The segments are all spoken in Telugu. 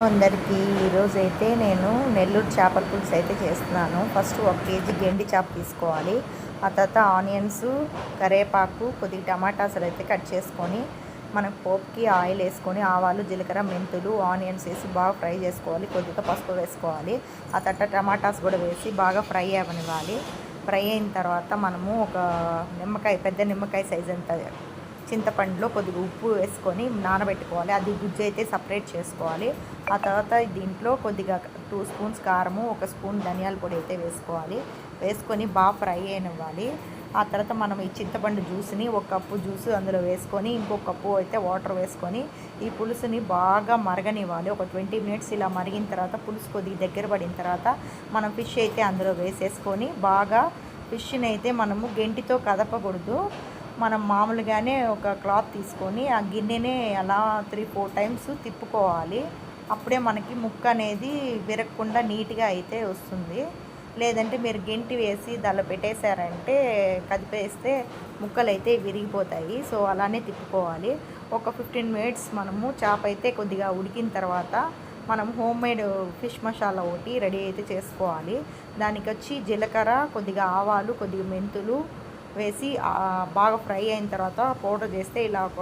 అందరికీ ఈరోజైతే నేను నెల్లూరు చేపల పులుసు అయితే చేస్తున్నాను. ఫస్ట్ 1 కేజీ గెండి చేప తీసుకోవాలి. ఆ తర్వాత ఆనియన్స్, కరివేపాకు, కొద్దిగా టమాటాసులు అయితే కట్ చేసుకొని మనం పోపుకి ఆయిల్ వేసుకొని ఆవాలు, జీలకర్ర, మెంతులు, ఆనియన్స్ వేసి బాగా ఫ్రై చేసుకోవాలి. కొద్దిగా పసుపు వేసుకోవాలి. ఆ తర్వాత టమాటాస్ కూడా వేసి బాగా ఫ్రై అవ్వనివ్వాలి. ఫ్రై అయిన తర్వాత మనము ఒక నిమ్మకాయ, పెద్ద నిమ్మకాయ సైజ్ అంత చింతపండులో కొద్దిగా ఉప్పు వేసుకొని నానబెట్టుకోవాలి. అది గుజ్జు అయితే సపరేట్ చేసుకోవాలి. ఆ తర్వాత దీంట్లో కొద్దిగా 2 స్పూన్స్ కారము, 1 స్పూన్ ధనియాల పొడి అయితే వేసుకోవాలి. వేసుకొని బాగా ఫ్రై అయినివ్వాలి. ఆ తర్వాత మనం ఈ చింతపండు జ్యూస్ని 1 కప్పు జ్యూస్ అందులో వేసుకొని ఇంకొక కప్పు అయితే వాటర్ వేసుకొని ఈ పులుసుని బాగా మరగనివ్వాలి. ఒక 20 మినిట్స్ ఇలా మరిగిన తర్వాత పులుసు కొద్దిగా దగ్గర పడిన తర్వాత మనం ఫిష్ అయితే అందులో వేసేసుకొని బాగా ఫిష్ని అయితే మనము గెంటితో కదపకూడదు. మనం మామూలుగానే ఒక క్లాత్ తీసుకొని ఆ గిన్నెనే అలా 3-4 టైమ్స్ తిప్పుకోవాలి. అప్పుడే మనకి ముక్క అనేది విరగకుండా నీట్గా అయితే వస్తుంది. లేదంటే మీరు గెంటి వేసి దానిలో పెట్టేశారంటే కదిపేస్తే ముక్కలు అయితే విరిగిపోతాయి. సో అలానే తిప్పుకోవాలి. ఒక 15 మినిట్స్ మనము చేప అయితే కొద్దిగా ఉడికిన తర్వాత మనం హోమ్ మేడ్ ఫిష్ మసాలా ఒకటి రెడీ అయితే చేసుకోవాలి. దానికి వచ్చి జీలకర్ర, కొద్దిగా ఆవాలు, కొద్దిగా మెంతులు వేసి బాగా ఫ్రై అయిన తర్వాత పౌడర్ చేస్తే ఇలా ఒక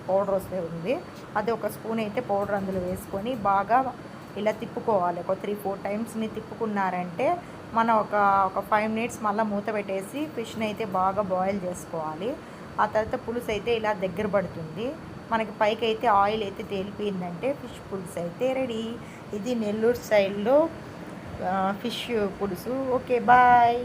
పౌడర్ వస్తుంది. అది 1 స్పూన్ అయితే పౌడర్ అందులో వేసుకొని బాగా ఇలా తిప్పుకోవాలి. ఒక 3-4 టైమ్స్ని తిప్పుకున్నారంటే మనం ఒక 5 మినిట్స్ మళ్ళీ మూత పెట్టేసి ఫిష్ని అయితే బాగా బాయిల్ చేసుకోవాలి. ఆ తర్వాత పులుసు అయితే ఇలా దగ్గర పడుతుంది. మనకి పైకి అయితే ఆయిల్ అయితే తేలిపోయిందంటే ఫిష్ పులుసు అయితే రెడీ. ఇది నెల్లూరు స్టైల్లో ఫిష్ పులుసు. Okay, bye.